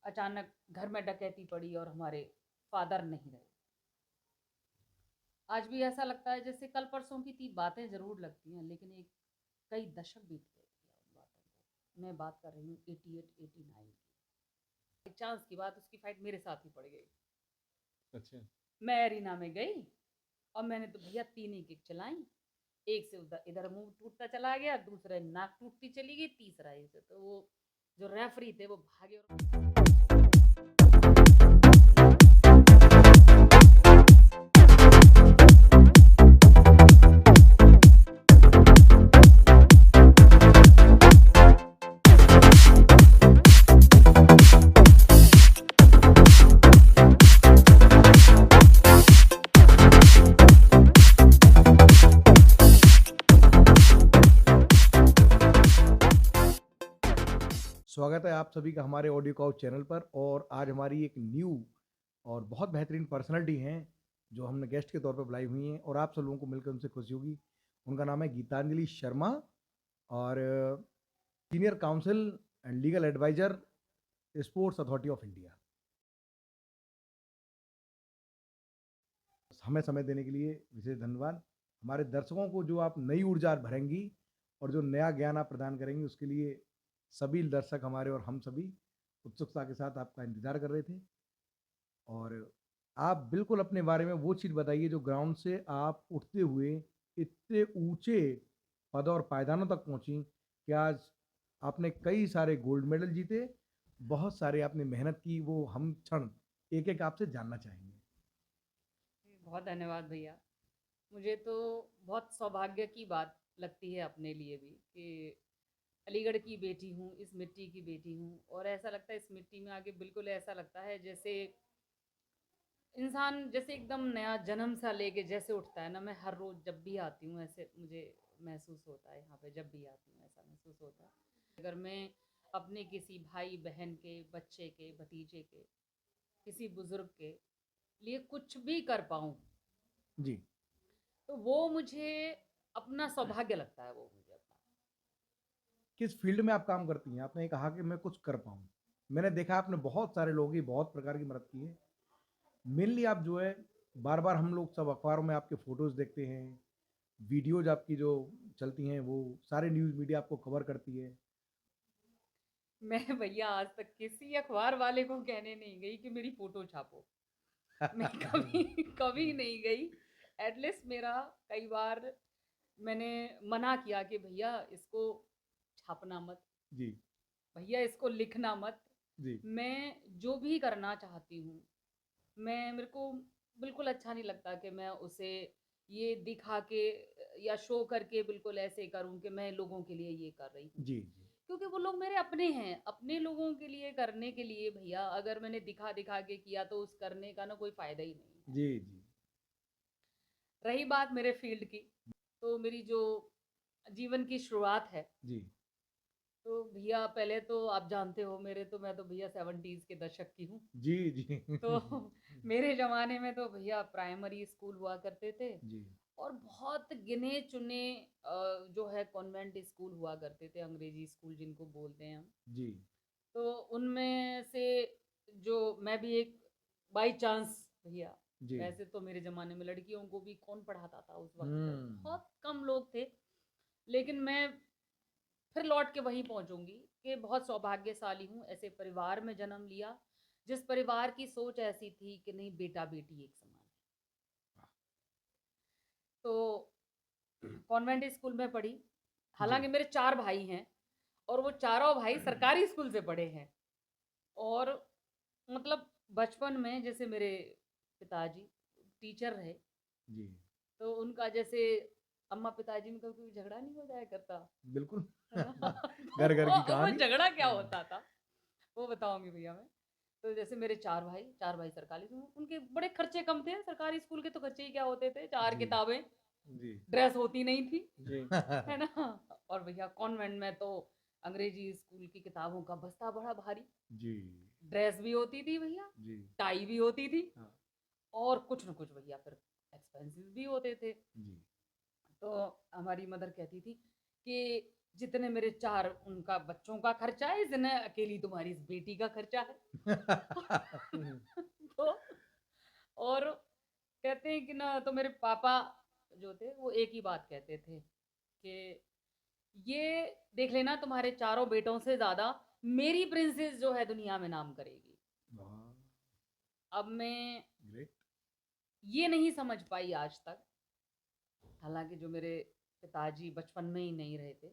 अचानक घर में डकैती पड़ी और हमारे फादर नहीं रहे। आज भी ऐसा लगता है जैसे कल परसों की थी, बातें ज़रूर लगती हैं लेकिन एक कई दशक बीत गए भैया उन बातों को। मैं बात कर रही हूँ 88 89 की। एक चांस की बात, उसकी फाइट मेरे साथ ही पड़ गई। अच्छा। मैं एरिना में गई और मैंने तो भैया 3 ही किक चलाई। एक से उधर इधर मुंह टूटता चला गया, दूसरे नाक टूटती चली गई, तीसरा इसे तो वो जो रेफरी थे वो भागे और स्वागत है आप सभी का हमारे ऑडियो काउच चैनल पर। और आज हमारी एक न्यू और बहुत बेहतरीन पर्सनालिटी हैं जो हमने गेस्ट के तौर पर बुलाई हुई हैं और आप सब लोगों को मिलकर उनसे खुशी होगी। उनका नाम है गीतांजलि शर्मा और senior council and legal advisor Sports Authority of India. हमें समय देने के लिए विशेष धन्यवाद। हमारे दर्शकों को जो आप नई ऊर्जा भरेंगी और जो नया ज्ञान आप प्रदान करेंगी उसके लिए सभी दर्शक हमारे और हम सभी उत्सुकता के साथ आपका इंतजार कर रहे थे। और आप बिल्कुल अपने बारे में वो चीज़ बताइए जो ग्राउंड से आप उठते हुए इतने ऊंचे पद और पायदानों तक पहुंची कि आज आपने कई सारे गोल्ड मेडल जीते, बहुत सारे आपने मेहनत की, वो हम क्षण एक एक आपसे जानना चाहेंगे। बहुत धन्यवाद भैया। मुझे तो बहुत सौभाग्य की बात लगती है अपने लिए भी कि अलीगढ़ की बेटी हूँ, इस मिट्टी की बेटी हूँ, और ऐसा लगता है इस मिट्टी में आके बिल्कुल ऐसा लगता है जैसे इंसान जैसे एकदम नया जन्म सा लेके जैसे उठता है ना। मैं हर रोज़ जब भी आती हूँ ऐसे मुझे महसूस होता है, यहाँ पे जब भी आती हूँ ऐसा महसूस होता है। अगर मैं अपने किसी भाई बहन के, बच्चे के, भतीजे के, किसी बुजुर्ग के लिए कुछ भी कर पाऊँ जी। तो वो मुझे अपना सौभाग्य लगता है, वो मुझे अपना। किस फील्ड में आप काम करती हैं? आपने कहा कि मैं कुछ कर पाऊँ। मैंने देखा आपने बहुत सारे लोगों की बहुत प्रकार की मदद की है। मेनली आप जो है बार बार हम लोग सब अखबारों में आपके फोटोज देखते हैं, वीडियोज आपकी जो चलती हैं वो सारे न्यूज़ मीडिया आपको कवर करती है। मैं भैया आज तक किसी अखबार वाले को कहने नहीं गई कि मेरी फोटो छापो। मैं कभी कभी नहीं गई। एटलीस्ट मेरा कई बार मैंने मना किया कि भैया इसको छापना मत, जी। भैया इसको लिखना मत। जी। मैं जो भी करना चाहती हूँ, मैं मेरे को बिल्कुल अच्छा नहीं लगता कि मैं उसे ये दिखा के या शो करके बिल्कुल ऐसे करूँ कि मैं लोगों के लिए ये कर रही हूँ। जी। जी। क्योंकि वो लोग मेरे अपने हैं, अपने लोगों के लिए करने के लिए भैया अगर मैंने दिखा दिखा के किया तो उस करने का ना कोई फायदा ही नहीं है। जी। जी। रही बात मेरे फील्ड की, तो मेरी जो जीवन की शुरुआत है, जी। तो भैया पहले तो आप जानते हो मेरे तो मैं तो भैया 70s के दशक की हूँ। जी। जी। तो मेरे ज़माने में तो भैया प्राइमरी स्कूल हुआ करते थे जी। और बहुत गिने चुने जो है कॉन्वेंट स्कूल हुआ करते थे, अंग्रेजी स्कूल जिनको बोलते हैं हम। जी। तो उनमें से जो मैं भी एक बाई चांस भैया, जी। वैसे तो मेरे ज़माने में लड़कियों को भी कौन पढ़ाता था उस वक्त, तो हम्म। बहुत कम लोग थे। लेकिन मैं फिर लौट के वहीं पहुंचूंगी कि बहुत सौभाग्यशाली हूँ, ऐसे परिवार में जन्म लिया जिस परिवार की सोच ऐसी थी कि नहीं बेटा बेटी एक समान है। तो कॉन्वेंट स्कूल में पढ़ी। जी। हालांकि मेरे 4 भाई हैं और वो चारों भाई सरकारी स्कूल से पढ़े हैं। और मतलब बचपन में जैसे मेरे पिताजी टीचर रहे, जी। तो उनका जैसे अम्मा पिताजी में कभी कोई झगड़ा नहीं हो जाया करता, बिल्कुल। है ना। तो घर घर की वो कहानी। झगड़ा क्या होता था वो बताऊंगी भैया मैं। तो जैसे मेरे 4 भाई सरकारी स्कूल, उनके बड़े खर्चे कम थे। सरकारी स्कूल के तो खर्चे ही क्या होते थे, 4 किताबें, जी। ड्रेस होती नहीं थी, जी। है ना। और भैया कॉन्वेंट में तो अंग्रेजी स्कूल की किताबों का बस्ता बड़ा भारी, जी। ड्रेस भी होती थी भैया, जी। टाई भी होती थी, हाँ। और कुछ ना कुछ भैया फिर एक्सपेंसिव भी होते थे। जी। तो हमारी मदर कहती थी कि जितने मेरे 4 उनका बच्चों का खर्चा है, इतने अकेली तुम्हारी इस बेटी का खर्चा है। हम्म, तो और कहते हैं कि ना, तो मेरे पापा जो थे वो एक ही बात कहते थे कि ये देख लेना, तुम्हारे चारों बेटों से ज्यादा मेरी प्रिंसेस जो है दुनिया में नाम करेगी। अब मैं ग्रेट। ये नहीं समझ पाई आज तक, हालांकि जो मेरे पिताजी बचपन में ही नहीं रहे थे,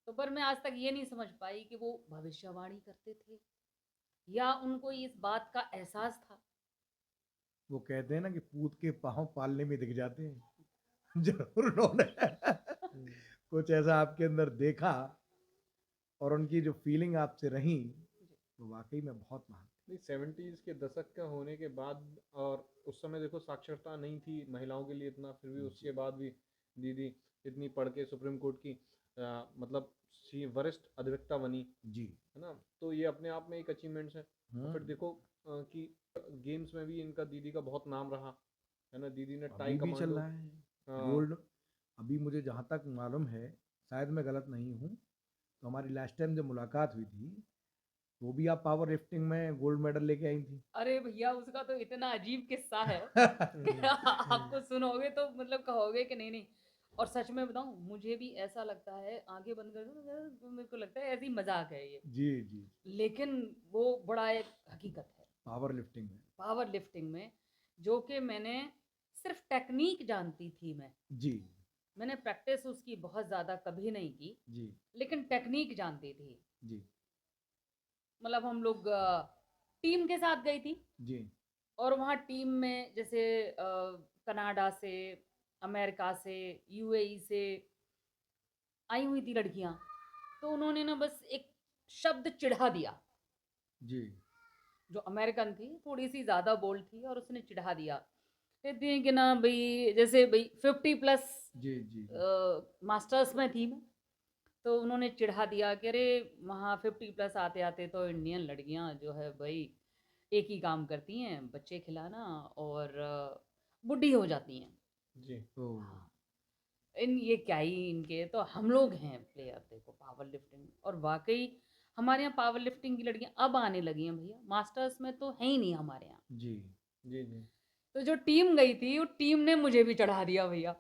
तो पर मैं आज तक ये नहीं समझ पाई कि वो भविष्यवाणी करते थे या उनको इस बात का एहसास था। वो कहते हैं ना कि पूत के पाँव पालने में दिख जाते हैं। जरूर उन्होंने हम्म। कुछ ऐसा आपके अंदर देखा और उनकी जो फीलिंग आपसे रही वो वाकई में बहुत महान। नहीं, 70s के दशक का होने के बाद, और उस समय देखो साक्षरता नहीं थी महिलाओं के लिए इतना, फिर भी उसके बाद भी दीदी इतनी पढ़ के सुप्रीम कोर्ट की मतलब वरिष्ठ अधिवक्ता बनी, जी। है ना। तो ये अपने आप में एक अचीवमेंट्स है। और फिर देखो कि गेम्स में भी इनका, दीदी का बहुत नाम रहा, है ना। दीदी ने टाई अभी भी चल कमांडो, रहा है गोल्ड। अभी मुझे जहाँ तक मालूम है, शायद मैं गलत नहीं हूँ, तो हमारी लास्ट टाइम जब मुलाकात हुई थी वो भी आप पावर लिफ्टिंग में गोल्ड मेडल लेके आई थी। अरे भैया, उसका तो इतना अजीब किस्सा है कि हम्म, आपको सुनोगे तो मतलब कहोगे कि नहीं नहीं। और सच में बताऊं, मुझे भी ऐसा लगता है, आंखें बंद कर दो तो मेरे को लगता है ऐसी मजाक है ये, जी जी। लेकिन वो बड़ा एक हकीकत है पावर लिफ्टिंग में। पावर लिफ्टिंग में, जो कि मैंने सिर्फ टेक्निक जानती थी। जी मैंने प्रैक्टिस उसकी बहुत ज़्यादा कभी नहीं की, जी लेकिन टेक्निक जानती थी। जी मतलब हम लोग टीम के साथ गई थी, जी और वहाँ टीम में जैसे कनाडा से, अमेरिका से, यूएई से आई हुई थी लड़कियां। तो उन्होंने ना बस एक शब्द चिढ़ा दिया। जी जो अमेरिकन थी थोड़ी सी ज़्यादा बोल्ड थी, और उसने चिढ़ा दिया, कहती हैं कि ना भाई, जैसे भाई 50+ जी जी जी मास्टर्स में थी मैं। तो उन्होंने चिढ़ा दिया कि अरे, वहाँ 50+ आते आते तो इंडियन लड़कियाँ जो है भाई एक ही काम करती हैं, बच्चे खिलाना और बुढ़ी हो जाती हैं। जी। तो हाँ, इन ये क्या ही इनके, तो हम लोग हैं प्लेयर देखो पावर लिफ्टिंग। और वाकई हमारे यहाँ पावर लिफ्टिंग की लड़कियां अब आने लगी हैं भैया, मास्टर्स में तो है ही नहीं हमारे यहाँ। जी जी जी। तो जो टीम गई थी, वो टीम ने मुझे भी चढ़ा दिया भैया।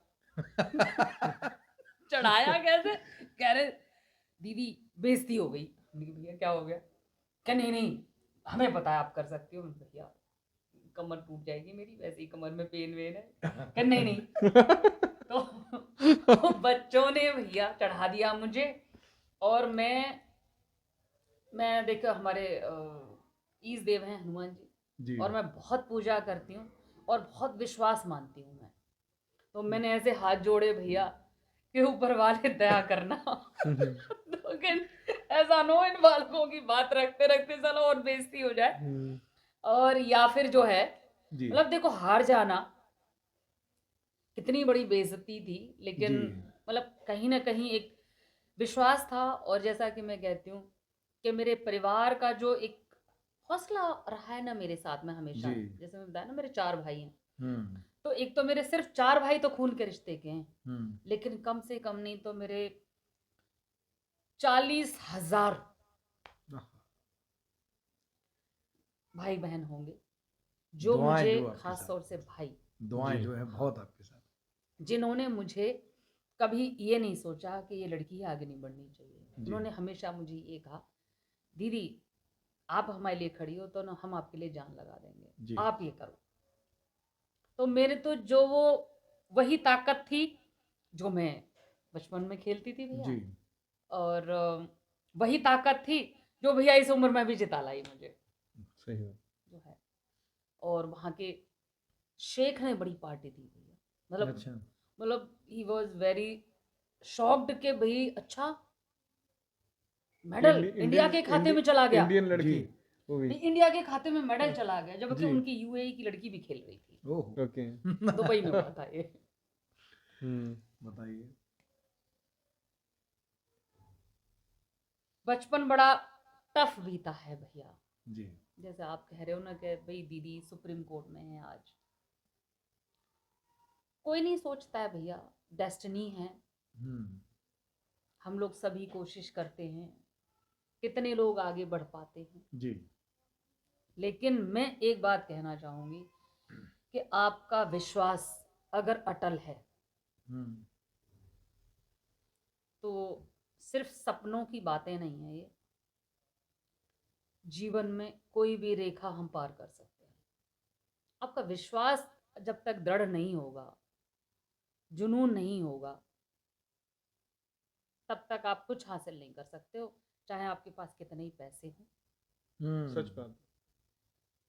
चढ़ाया कैसे, कह रहे दीदी बेइज्जती हो गई। हमने कहा, भैया क्या हो गया? क्या, नहीं नहीं, हमें पता है आप कर सकती हो। मैंने कहा, भैया कमर टूट जाएगी मेरी, वैसे ही कमर में पेन वेन है। क्या, नहीं नहीं। तो, तो बच्चों ने भैया चढ़ा दिया मुझे। और मैं देखो, हमारे ईश देव हैं हनुमान जी, जी और मैं बहुत पूजा करती हूँ और बहुत विश्वास मानती हूँ मैं। तो मैंने ऐसे हाथ जोड़े भैया कि ऊपर वाले दया करना। लेकिन ऐसा ना हो इन बालकों की बात रखते रखते चलो और बेइज्जती हो जाए। और या फिर जो है, जी मतलब देखो, हार जाना कितनी बड़ी बेइज्जती थी, लेकिन जी मतलब कहीं ना कहीं एक विश्वास था। और जैसा कि मैं कहती हूँ कि मेरे परिवार का जो एक हौसला रहा है ना मेरे साथ में हमेशा, जी जैसे मैं बताया ना, मेरे 4 भाई हैं। हम्म तो एक तो मेरे सिर्फ 4 भाई तो खून के रिश्ते के हैं, हम्म लेकिन कम से कम नहीं तो मेरे 40,000 भाई बहन होंगे, जो दुआएं मुझे जो आपके खास साथ तौर से भाई, दुआएं जी। जो है हाँ, बहुत आपके साथ। जिन्होंने मुझे कभी ये नहीं सोचा कि ये लड़की आगे नहीं बढ़नी चाहिए। जी उन्होंने हमेशा मुझे ये कहा, दीदी आप हमारे लिए खड़ी हो तो ना हम आपके लिए जान लगा देंगे, जी आप ये करो। तो मेरे तो जो वो वही ताकत थी जो मैं बचपन में खेलती थी भैया। जी और वही ताकत थी जो भैया इस उम्र में भी जिता लाई मुझे, सही बात। जो है। और वहाँ के शेख ने बड़ी पार्टी दी भैया। मतलब अच्छा मतलब ही वॉज वेरी शॉक्ड के भाई, अच्छा मेडल इंडिया इंडियन के खाते में चला गया। इंडियन जी लड़की, वो भी। नहीं, इंडिया के खाते में मेडल चला गया, जबकि जी उनकी यूएई की लड़की भी खेल रही थी। Oh okay. दुबई में हुआ था ये। हम्म। बताइए। बचपन बड़ा टफ बीता है भैया। जी जैसे आप कह रहे हो ना कि भाई दीदी सुप्रीम कोर्ट में है आज, कोई नहीं सोचता है भैया, डेस्टिनी है। हम्म हम लोग सभी कोशिश करते हैं, कितने लोग आगे बढ़ पाते हैं। जी। लेकिन मैं एक बात कहना चाहूँगी कि आपका विश्वास अगर अटल है हम्म। तो सिर्फ सपनों की बातें नहीं है ये, जीवन में कोई भी रेखा हम पार कर सकते हैं। आपका विश्वास जब तक दृढ़ नहीं होगा, जुनून नहीं होगा, तब तक आप कुछ हासिल नहीं कर सकते हो, चाहे आपके पास कितने ही पैसे हों, सच बात।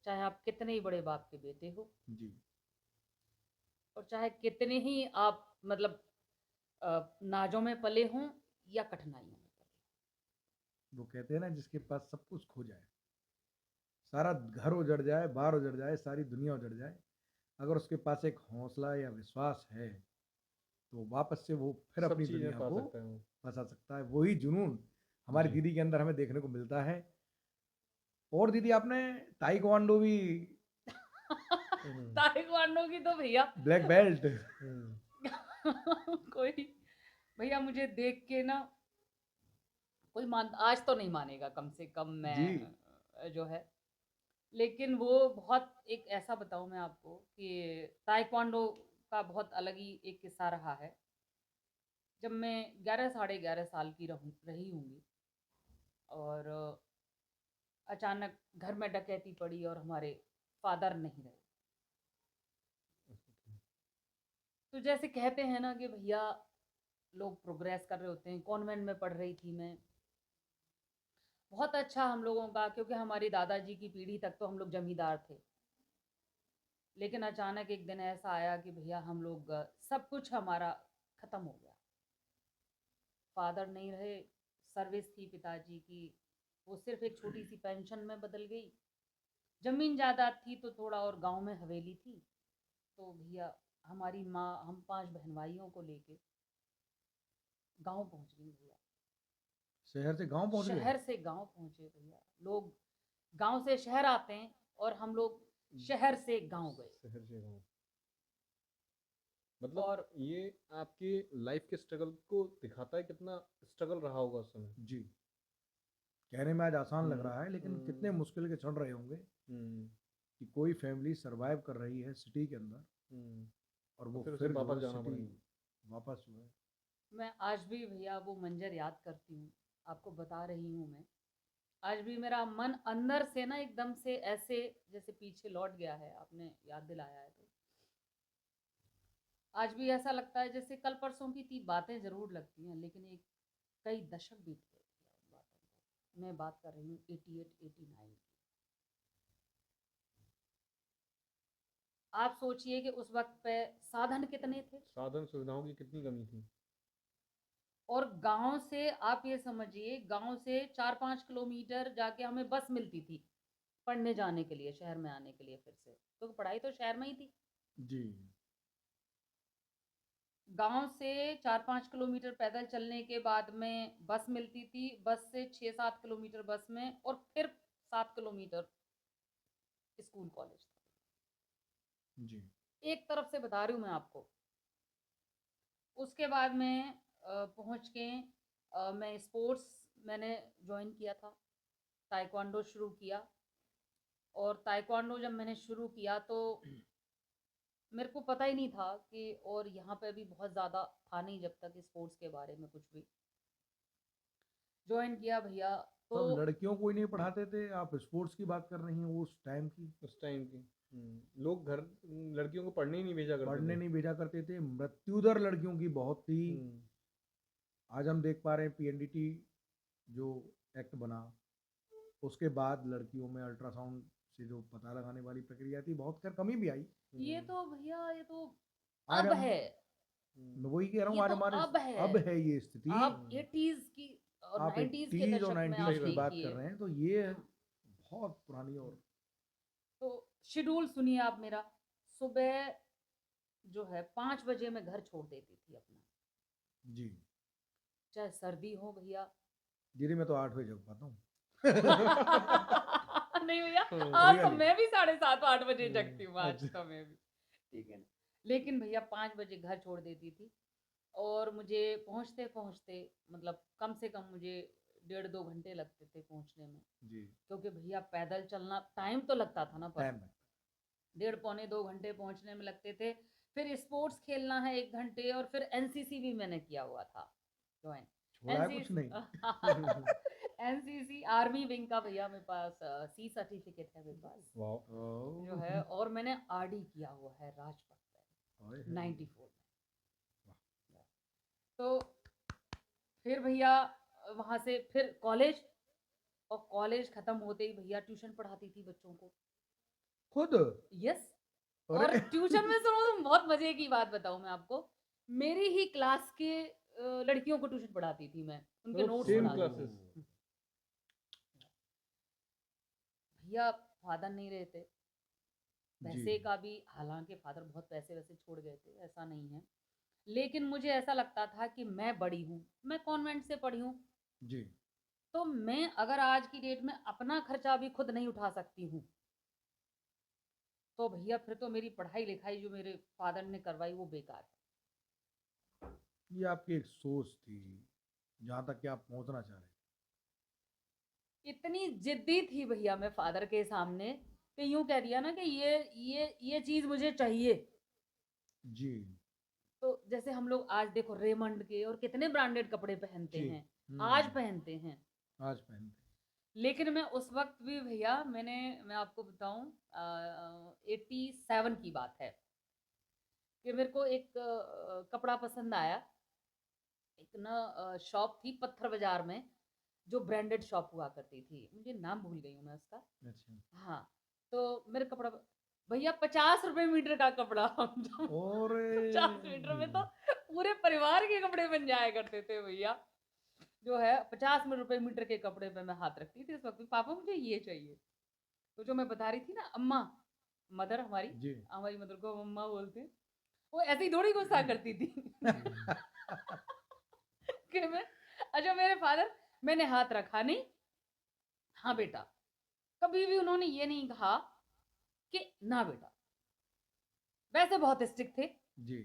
चाहे आप कितने ही बड़े बाप के बेटे हो, जी। और चाहे कितने ही आप मतलब नाजों में पले हों या कठिनाइयों में पले हों। वो कहते हैं ना, जिसके पास सब कुछ खो जाए, सारा घर उजड़ जाए, बाहर उजड़ जाए, सारी दुनिया उजड़ जाए, अगर उसके पास एक हौसला या विश्वास है तो वापस से वो फिर सब अपनी चीजें दुनिया पा को सकता है वो। बसा सकता है। वही जुनून हमारी जी। दीदी के अंदर हमें देखने को मिलता है। और दीदी, आपने ताइक्वांडो भी, ताइक्वांडो की तो भैया ब्लैक बेल्ट। कोई भैया मुझे देख के ना कोई मान आज तो नहीं मानेगा, कम से कम जी। मैं जो है। लेकिन वो बहुत एक ऐसा बताऊं मैं आपको कि ताइक्वांडो का बहुत अलग ही एक किस्सा रहा है। जब मैं 11 साढ़े 11 साल की रही होंगी और अचानक घर में डकैती पड़ी और हमारे फादर नहीं रहे। तो जैसे कहते हैं ना कि भैया लोग प्रोग्रेस कर रहे होते हैं, कॉन्वेंट में पढ़ रही थी मैं, बहुत अच्छा हम लोगों का, क्योंकि हमारी दादाजी की पीढ़ी तक तो हम लोग जमींदार थे। लेकिन अचानक एक दिन ऐसा आया कि भैया हम लोग सब कुछ हमारा खत्म हो गया। फादर नहीं रहे, सर्विस थी पिताजी की, वो सिर्फ एक छोटी सी पेंशन में बदल गई। जमीन जायदाद थी तो थोड़ा, और गांव में हवेली थी। तो भैया हमारी माँ, हम 5 बहन भाइयों को लेके गांव पहुंच गई भैया। शहर से गांव पहुंच गए। शहर से गांव पहुंचे भैया। लोग गांव से शहर आते हैं और हम लोग शहर से गांव गए। शहर से गाँव। मतलब और ये आपकी लाइफ के स्ट्रगल को दिखाता है, कितना स्ट्रगल रहा होगा उस समय। जी। कहने में आज आसान लग हम्म, रहा है, लेकिन कितने मुश्किल के क्षण रहे होंगे हम्म, कि कोई फैमिली सरवाइव कर रही है सिटी के अंदर, हम्म। और और वो फिर उसे फिर जो वापस है जाना सिटी पड़ेगा। वापस जो है। मैं आज भी भैया वो मंजर याद करती हूँ, आपको बता रही हूँ मैं। आज भी मेरा मन अंदर से ना एकदम से ऐसे जैसे पीछे लौट गया है, आपने याद दिलाया है तो। आज भी ऐसा लगता है जैसे कल परसों की थी बातें, जरूर लगती हैं, लेकिन एक कई दशक बीत गए भैया उन बातों को। मैं बात कर रही हूँ 88 89 की। आप सोचिए कि उस वक्त पे साधन कितने थे, साधन सुविधाओं की कितनी कमी थी। और गांव से आप ये समझिए, गांव से 4-5 किलोमीटर जाके हमें बस मिलती थी पढ़ने जाने के लिए, शहर में आने के लिए फिर से, तो पढ़ाई तो शहर में ही थी। जी। गांव से 4-5 किलोमीटर पैदल चलने के बाद में बस मिलती थी, बस से 6-7 किलोमीटर बस में, और फिर 7 किलोमीटर स्कूल कॉलेज था। जी। एक तरफ से बता रही हूँ मैं आपको। उसके बाद में पहुँच के मैं स्पोर्ट्स मैंने ज्वाइन किया था, ताइक्वांडो शुरू किया। और ताइक्वांडो जब मैंने शुरू किया तो मेरे को पता ही नहीं था कि, और यहाँ पे भी बहुत ज़्यादा था नहीं जब तक स्पोर्ट्स के बारे में कुछ भी। ज्वाइन किया भैया तो तो अब लड़कियों को ही नहीं पढ़ाते थे, आप स्पोर्ट्स की बात कर रही हैं उस टाइम की। उस टाइम की। लोग घर लड़कियों को पढ़ने ही नहीं भेजा करते पढ़ने थे। नहीं भेजा करते थे, मृत्युदर लड़कियों की बहुत थी। हम्म, आज हम देख पा रहे हैं पीएनडीटी जो एक्ट बना, उसके बाद लड़कियों में अल्ट्रासाउंड से जो पता लगाने वाली प्रक्रिया थी, बहुत खैर कमी भी आई। ये तो भैया ये तो आज अब हम, है, मैं वही कह रहा हूँ, ये आज तो हमारे अब है। अब है ये स्थिति। आप 80s की और आप 90s के 80s और दशक में 90s आप की बात कर देखिए। रहे हैं, तो ये बहुत पुरानी। और तो शेड्यूल सुनिए आप मेरा। सुबह जो है 5 बजे मैं घर छोड़ देती थी अपना, जी। चाहे सर्दी हो भैया। दीदी, मैं तो 8 बजे जग पाता हूँ। नहीं भैया, हम्म, आज तो रियली। मैं भी 7:30-8 बजे जगती हूँ, आज अच्छा। तो मैं भी, ठीक है ना। लेकिन भैया 5 बजे घर छोड़ देती थी और मुझे पहुँचते-पहुँचते मतलब कम से कम मुझे 1.5-2 घंटे लगते थे पहुँचने में। जी, क्योंकि भैया पैदल चलना टाइम तो लगता था ना पर टाइम लगता डेढ़ पौने 2 घंटे पहुँचने में लगते थे। फिर स्पोर्ट्स खेलना है 1 घंटे और फिर एनसीसी भी मैंने किया हुआ था जॉइन। छोड़ा है कुछ एनसीसी नहीं? एनसीसी आर्मी विंग का भैया मेरे पास सी सर्टिफिकेट है मेरे पास वाह जो ओह! है और मैंने आरडी किया हुआ है राजपथ ओए पे होए! 94 में। तो फिर भैया वहाँ से फिर कॉलेज और कॉलेज खत्म होते ही भैया ट्यूशन पढ़ाती थी बच्चों को। खुद? यस। और अरे! ट्यूशन में सुनो तो बहुत मजे की बात बताऊँ मैं आपको। मेरी ही क्लास के लड़कियों को ट्यूशन पढ़ाती थी मैं, उनके मतलब नोट्स सेम बनाती थी। क्लासेस। भैया फादर नहीं रहे थे, जी, पैसे का भी हालाँकि फादर बहुत पैसे-वैसे छोड़ गए थे, ऐसा नहीं है। लेकिन मुझे ऐसा लगता था कि मैं बड़ी हूँ, मैं कॉन्वेंट से पढ़ी हूँ, जी। तो मैं अगर आज की डेट में अपना खर्चा भी खुद नहीं उठा सकती हूँ, तो भैया फिर तो मेरी पढ़ाई-लिखाई जो मेरे फादर ने करवाई वो बेकार है। ये आपकी एक सोच थी, जहाँ तक कि आप पहुँचना चाह रहे थे। इतनी ज़िद्दी थी भैया मैं फ़ादर के सामने कि यूँ कह दिया ना कि ये चीज़ मुझे चाहिए। जी, तो जैसे हम लोग आज देखो रेमंड के और कितने ब्रांडेड कपड़े पहनते जी। हैं, आज हुँ, पहनते हैं। आज पहनते लेकिन मैं उस वक़्त भी भैया मैं आपको बताऊँ 87 की बात है कि मेरे को एक कपड़ा पसंद आया। एक ना शॉप थी पत्थर बाज़ार में, जो ब्रांडेड शॉप हुआ करती थी। मुझे नाम भूल गई हूँ मैं उसका। अच्छा। हाँ, तो मेरे कपड़ा भैया ₹50 मीटर का कपड़ा जो अरे! 50 मीटर में तो पूरे परिवार के कपड़े बन जाया करते थे भैया। जो है 50 में रुपए मीटर के कपड़े पे मैं हाथ रखती थी उस वक़्त भी, पापा मुझे ये चाहिए। तो जो मैं बता रही थी ना अम्मा, मदर जी। हमारी मदर को हम अम्मा बोलते हैं, वो ऐसे ही थोड़ी गुस्सा करती थी। हुँ। कि मैं अच्छा मेरे फादर मैंने हाथ रखा नहीं, हाँ बेटा। कभी भी उन्होंने ये नहीं कहा कि ना बेटा। वैसे बहुत स्ट्रिक्ट थे। जी,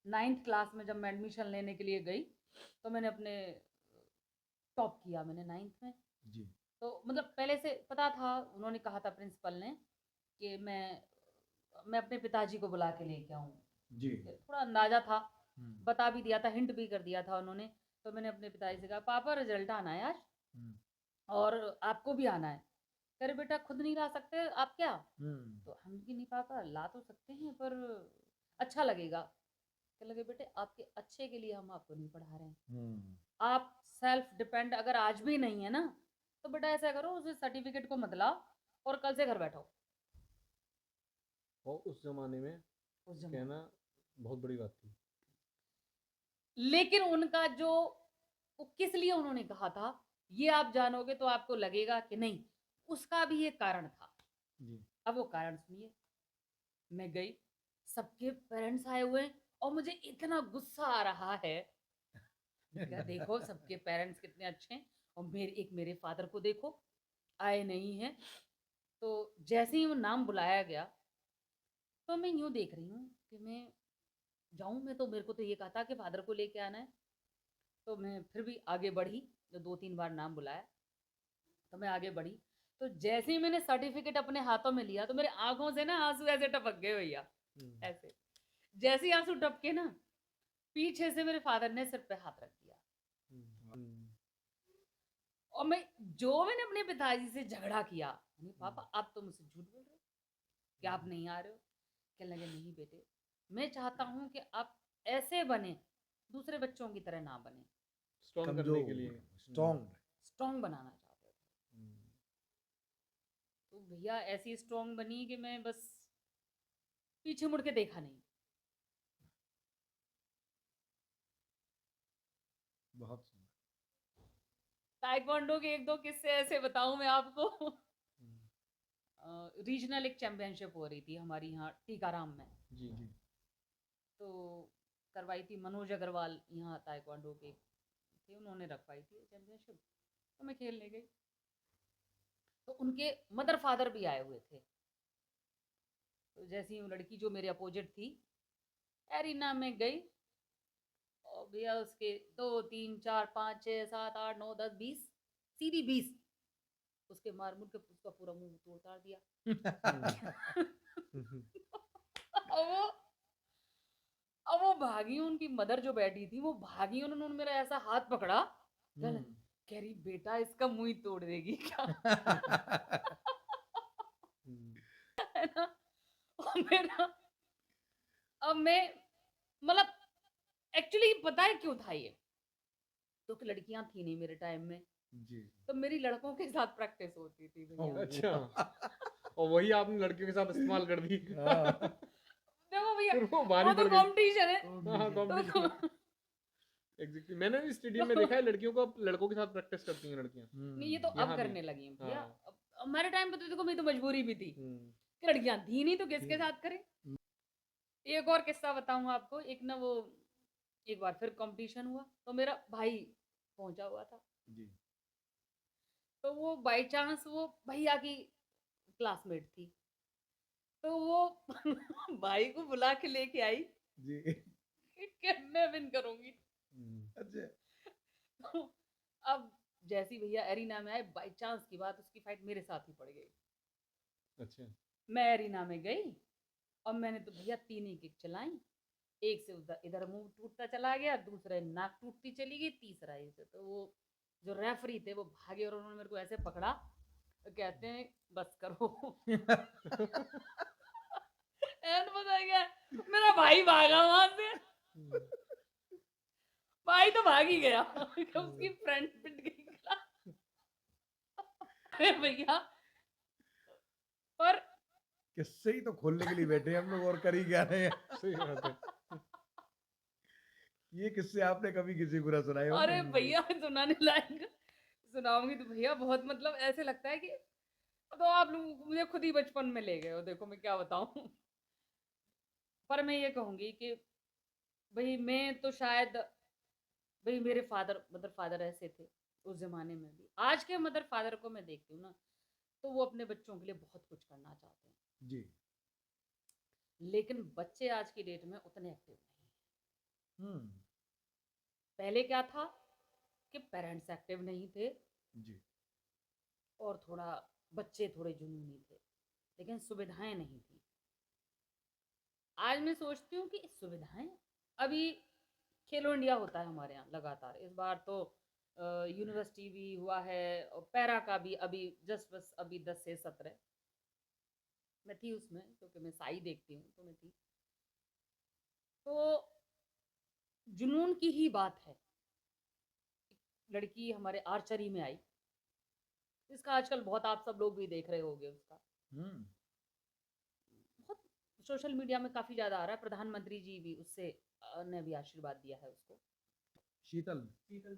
9th क्लास में जब मैं एडमिशन लेने के लिए गई, तो मैंने अपने टॉप किया मैंने 9th में। जी, तो मतलब पहले से पता था, उन्होंने कहा था प्रिंसिपल ने कि मैं अपने पिताजी को बुला के लेके आऊँ। जी। थोड़ा अंदाज़ा था, हुँ, बता भी दिया था, हिंट भी कर दिया था उन्होंने। तो मैंने अपने पिताजी से कहा, "पापा रिज़ल्ट आना है आज हुँ, और आपको भी आना है।" कह रहे, "बेटा खुद नहीं ला सकते आप क्या?" हुँ, तो हम कि नहीं पापा ला तो सकते हैं पर अच्छा लगेगा। कहने लगे बेटे आपके अच्छे के लिए हम आपको नहीं पढ़ा रहे हैं। हुँ। आप सेल्फ डिपेंड अगर आज भी नहीं है ना, तो बेटा ऐसा करो उस सर्टिफिकेट को मत लाओ और कल से घर बैठो। और उस ज़माने में उस ज़माने कहना बहुत बड़ी बात थी। लेकिन उनका जो वो किस लिए उन्होंने कहा था, ये आप जानोगे तो आपको लगेगा कि नहीं, उसका भी एक कारण था। जी, अब वो कारण सुनिए। मैं गई, सबके पेरेंट्स आए हुए हैं और मुझे इतना गुस्सा आ रहा है। मैंने कहा देखो सबके पेरेंट्स कितने अच्छे हैं और मेरे फादर को देखो, आए नहीं हैं। तो जैसे ही वो नाम बुलाया गया, तो मैं यूँ देख रही हूँ कि मैं जाऊँ मैं तो मेरे को तो ये कहा था कि फादर को लेके आना है। तो मैं फिर भी आगे बढ़ी, जो 2-3 बार नाम बुलाया, तो मैं आगे बढ़ी। तो जैसे ही मैंने सर्टिफ़िकेट अपने हाथों में लिया, तो मेरे आँखों से ना आँसू ऐसे टपक गए भैया, हुँ। ऐसे। जैसे ही आँसू टपके ना, पीछे से मेरे फादर ने सिर पे हाथ रख दिया। हुँ, हुँ। और मैंने अपने पिताजी से झगड़ा किया। मैंने पापा आप तो मुझसे झूठ बोल रहे हो कि आप नहीं आ रहे हो। कहने लगे नहीं बेटे, मैं चाहता हूँ कि आप ऐसे बने, दूसरे बच्चों की तरह ना बने। स्ट्रॉन्ग करने के लिए। कमज़ोर, स्ट्रॉन्ग। स्ट्रॉन्ग बनाना चाहते थे। हुँ। तो भैया ऐसी स्ट्रॉन्ग बनी कि मैं बस पीछे मुड़ के देखा नहीं। बहुत सुंदर। ताइक्वांडो के 1-2 किस्से ऐसे बताऊँ मैं आपको। हुँ। रीजनल एक चैंपियनशिप हो रही थी हमारी यहाँ टीकाराम में। जी। जी, तो करवाई थी मनोज अग्रवाल यहाँ ताइक्वांडो के थे, उन्होंने रखवाई थी चैंपियनशिप। तो मैं खेलने गई। तो उनके मदर फादर भी आए हुए थे। तो जैसी ही वो लड़की जो मेरे अपोजिट थी, एरिना में गई और भैया उसके 2 3 4 5 6 7 8 9 10 20 सीधी 20 उसके मार मुड़ के उसका पूरा मुंह तोड़ ताड़ दिया। अब वो अब वो भागी, उनकी मदर जो बैठी थी वो भागी, उन्होंने मेरा ऐसा हाथ पकड़ा, कह रही बेटा इसका मुंह ही तोड़ देगी क्या? है ना? और मेरा अब मैं मतलब एक्चुअली पता है क्यों था ये? तो कि लड़कियां थी नहीं मेरे टाइम में, जी। तो मेरी लड़कों के साथ प्रैक्टिस होती थी भैया। अच्छा, और वही आपने लड़कियों के साथ इस्तेमाल कर दी। हाँ। देखो भैया फिर वो वो भारी तो पड़ गई। कंपटीशन है। हाँ, कंपटीशन है। तो एग्जैक्टली, मैंने भी स्टेडियम में देखा है लड़कियों को, लड़कों के साथ प्रैक्टिस करती हैं लड़कियां। नहीं ये तो अब यहाँ भी। करने लगी हैं भैया। हाँ। अब हमारे टाइम पे तो देखो मेरी तो मजबूरी भी थी हम्म। कि लड़कियां थी नहीं तो किसके साथ करें। एक और किस्सा बताऊं आपको, एक ना वो एक बार फिर कंपटीशन हुआ तो मेरा भाई पहुंचा हुआ था, जी। तो वो बाय चांस वो भैया की क्लासमेट थी, तो वो भाई को बुला के लेके आई जी। कि मैं विन करूंगी। अच्छा। तो अब जैसी भैया एरिना में आए, बाय चांस की बात उसकी फाइट मेरे साथ ही पड़ गई। अच्छा। मैं एरिना में गई और मैंने तो भैया 3 ही किक चलाई, एक से उधर इधर मुंह टूटता चला गया, दूसरे नाक टूटती चली गई, तीसरा इसे, तो वो जो रेफरी थे वो भागे और उन्होंने मेरे को ऐसे पकड़ा, तो कहते हैं बस करो। एंड पता है क्या, मेरा भाई भागा वहां से, भाई तो भाग ही गया उसकी फ्रेंड पिट गई। अरे भैया पर किस्से ही तो खोलने के लिए बैठे हैं हम लोग, और कर ही क्या रहे हैं। सही बात है। ये किस्से आपने कभी किसी को बुरा सुनाए होंगे? अरे भैया सुनाने लायक सुनाऊंगी तो भैया बहुत मतलब ऐसे लगता है कि तो आप लोग मुझे खुद ही बचपन में ले गए हो, देखो मैं क्या बताऊं। पर मैं ये कहूंगी कि भाई मैं तो शायद भाई मेरे मदर फादर ऐसे थे उस जमाने में भी, आज के मदर फादर को मैं देखती हूँ ना तो वो अपने बच्चों के लिए बहुत कुछ करना चाहते हैं, जी। लेकिन बच्चे आज की डेट में उतने एक्टिव नहीं हैं। हम्म। पहले क्या था कि पेरेंट्स एक्टिव नहीं थे जी। और थोड़ा बच्चे थोड़े जुनूनी थे, लेकिन सुविधाएं नहीं थी। आज मैं सोचती हूँ कि सुविधाएं अभी खेलो इंडिया होता है हमारे यहाँ लगातार, इस बार तो यूनिवर्सिटी भी हुआ है और पैरा का भी अभी जस्ट बस अभी 10 से 17 मैं थी उसमें, क्योंकि मैं साई देखती हूँ तो मैं थी। तो जुनून की ही बात है, लड़की हमारे आर्चरी में आई, इसका आजकल बहुत आप सब लोग भी देख रहे होंगे उसका हम्म। बहुत सोशल मीडिया में काफी ज्यादा आ रहा है, प्रधानमंत्री जी भी उससे ने भी आशीर्वाद दिया है उसको, शीतल।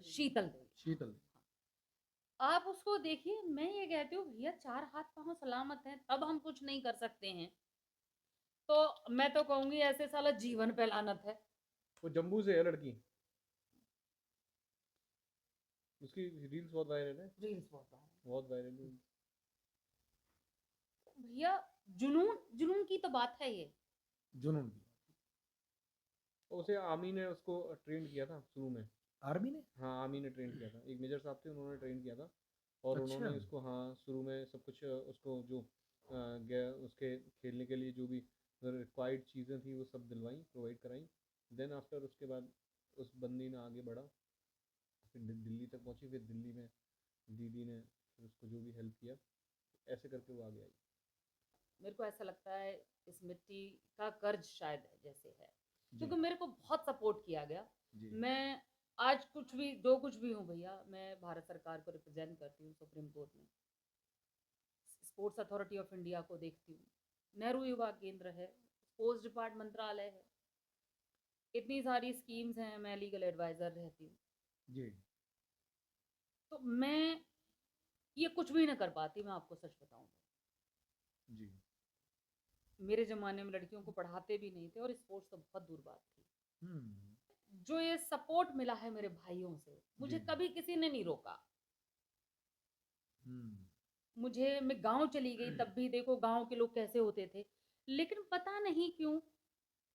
शीतल देवी। शीतल। आप उसको देखिए, मैं ये कहती हूँ भैया 4 हाथ पांव सलामत हैं तब हम कुछ नहीं कर सकते हैं, तो मैं तो कहूंगी ऐसे साला जीवन पे लानत है। वो जम्मू से है लड़की, उसकी रील्स बहुत वायरल है। रील्स बहुत आ रहे बहुत वायरल है। हैं भैया, जुनून जुनून की तो बात है ये। जुनून की। उसे आर्मी ने उसको ट्रेन किया था शुरू में। आर्मी ने? हाँ, आर्मी ने ट्रेन किया था, एक मेजर साहब थे, उन्होंने ट्रेन किया था। और अच्छा। उन्होंने इसको, हाँ, शुरू में सब कुछ उसको जो उसके खेलने के लिए जो भी रिक्वायर्ड चीज़ें थी वो सब दिलवाई, प्रोवाइड कराई। देन आफ्टर उसके बाद उस बंदी ने आगे बढ़ा, फिर दिल्ली तक पहुंची, फिर दिल्ली में दीदी ने फिर उसको जो भी हेल्प किया, ऐसे करके वो आगे आई। मेरे को ऐसा लगता है इस मिट्टी का कर्ज शायद है जैसे है, जी। क्योंकि मेरे को बहुत सपोर्ट किया गया। जी। मैं आज कुछ भी जो कुछ भी हूँ भैया, मैं भारत सरकार को रिप्रेजेंट करती हूँ सुप्रीम कोर्ट में, स्पोर्ट्स अथॉरिटी ऑफ इंडिया को देखती हूँ, नेहरू युवा केंद्र है, स्पोर्ट्स डिपार्टमेंट मंत्रालय है, इतनी सारी स्कीम्स हैं, मैं लीगल एडवाइजर रहती हूँ। जी। तो मैं ये कुछ भी ना कर पाती, मैं आपको सच बताऊं तो। जी। मेरे जमाने में लड़कियों को पढ़ाते भी नहीं थे और स्पोर्ट्स तो बहुत दूर बात थी। हम्म। जो ये सपोर्ट मिला है मेरे भाइयों से, मुझे जी। कभी किसी ने नहीं रोका। हम्म। मुझे मैं गांव चली गई तब भी देखो गांव के लोग कैसे होते थे, लेकिन पता नहीं क्यों,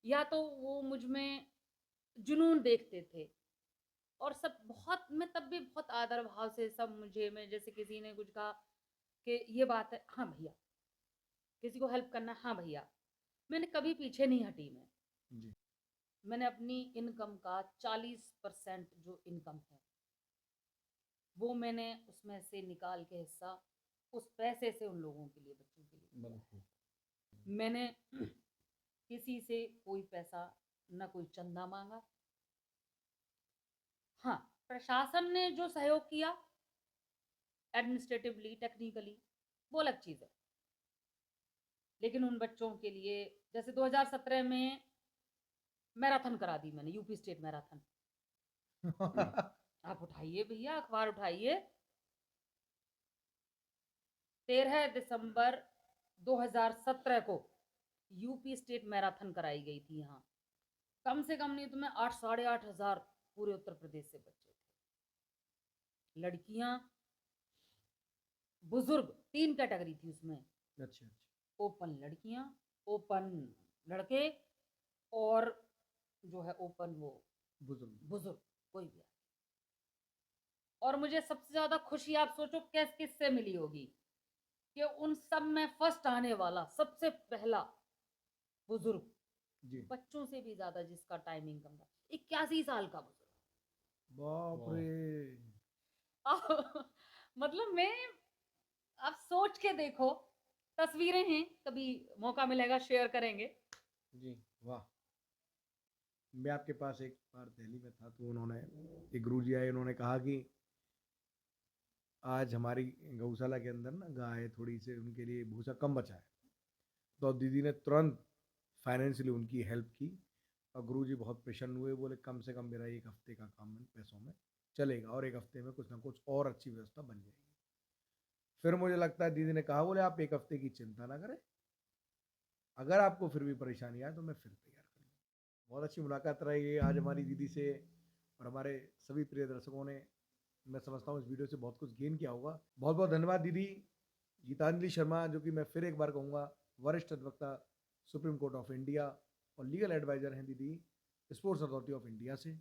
या तो वो मुझ में जुनून देखते थे। और सब बहुत, मैं तब भी बहुत आदर भाव से सब मुझे, मैं जैसे किसी ने कुछ कहा कि ये बात है, हाँ भैया, किसी को हेल्प करना, हाँ भैया, मैंने कभी पीछे नहीं हटी मैं। जी। मैंने अपनी इनकम का 40% जो इनकम है, वो मैंने उसमें से निकाल के हिस्सा उस पैसे से उन लोगों के लिए, बच्चों के लिए दिया बिल्कुल। है। मैंने किसी से कोई पैसा, ना कोई चंदा मांगा। हाँ, प्रशासन ने जो सहयोग किया एडमिनिस्ट्रेटिवली, टेक्निकली, वो अलग चीज़ है। लेकिन उन बच्चों के लिए, जैसे 2017 में मैराथन करा दी मैंने, यूपी स्टेट मैराथन। आप उठाइए भैया, अखबार उठाइए, 13 दिसंबर 2017 को यूपी स्टेट मैराथन कराई गई थी यहाँ। कम से कम नहीं तो मैं 8 साढ़े 8 हजार पूरे उत्तर प्रदेश से बच्चे थे, लड़कियां, बुजुर्ग, 3 कैटेगरी थी उसमें। अच्छा अच्छा। ओपन लड़कियां, ओपन लड़के, और जो है ओपन वो बुजुर्ग। बुजुर्ग, कोई भी। और मुझे सबसे ज्यादा खुशी आप सोचो किससे मिली होगी, कि उन सब में फर्स्ट आने वाला सबसे पहला बुजुर्ग, जी। बच्चों से भी ज्यादा जिसका टाइमिंग कम था, 81 साल का बुजुर्ग। बाप वाह। रे। मतलब मैं, आप सोच के देखो, तस्वीरें हैं, कभी मौका मिलेगा शेयर करेंगे। जी। वाह। मैं आपके पास एक बार दिल्ली में था तो उन्होंने, एक गुरुजी आए, उन्होंने कहा कि आज हमारी गौशाला के अंदर ना गाय थोड़ी से, उनके लिए भूसा कम बचा है। तो दीदी ने तुरंत फाइनेंशियली उनकी हेल्प की और गुरुजी बहुत प्रसन्न हुए, बोले कम से कम मेरा 1 हफ्ते का काम इन पैसों में चलेगा और 1 हफ्ते में कुछ ना कुछ और अच्छी व्यवस्था बन जाएगी। फिर मुझे लगता है दीदी ने कहा, बोले आप 1 हफ्ते की चिंता ना करें, अगर आपको फिर भी परेशानी आए तो मैं फिर तैयार कर लूँगा। बहुत अच्छी मुलाकात रही आज हमारी दीदी से, और हमारे सभी प्रिय दर्शकों ने, मैं समझता हूँ इस वीडियो से बहुत कुछ गेन किया होगा। बहुत बहुत धन्यवाद दीदी गीतांजलि शर्मा, जो कि मैं फिर एक बार कहूँगा वरिष्ठ अधिवक्ता सुप्रीम कोर्ट ऑफ इंडिया और लीगल एडवाइजर हैं दीदी स्पोर्ट्स अथॉरिटी ऑफ इंडिया से।